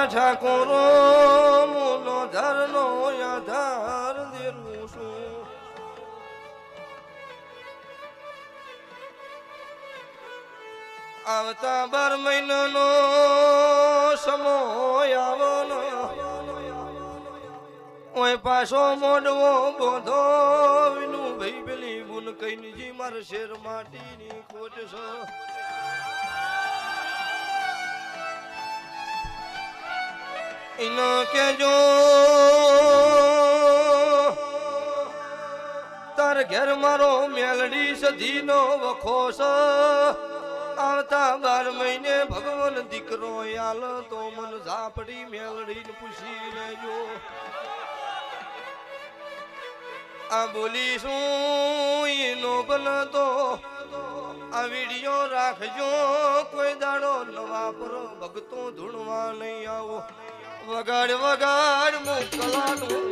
ઠાકોરો mono ધરનો આધાર દેરું છું આવતા 12 મહિનાનો સમય આવનો ઓય પાછો મોડવો બોધો વિનું ભાઈ પેલી બુન કઈની જી માર શેર માટીની ખોટ છે ઇનો કેજો તાર ઘેર મારો મેલડી સધીનો વખો છે આવતા 12 મહિને ભગવાન દીકરો આલ તો મન ઝાપડી મેલડીને પૂછી લેજો આ બોલીશું એનો બનતો આ વિડિયો રાખજો કોઈ દાડો નવા પર ભગતો ધૂણવા નહીં આવો વગાડ વગાડ મોકલાનું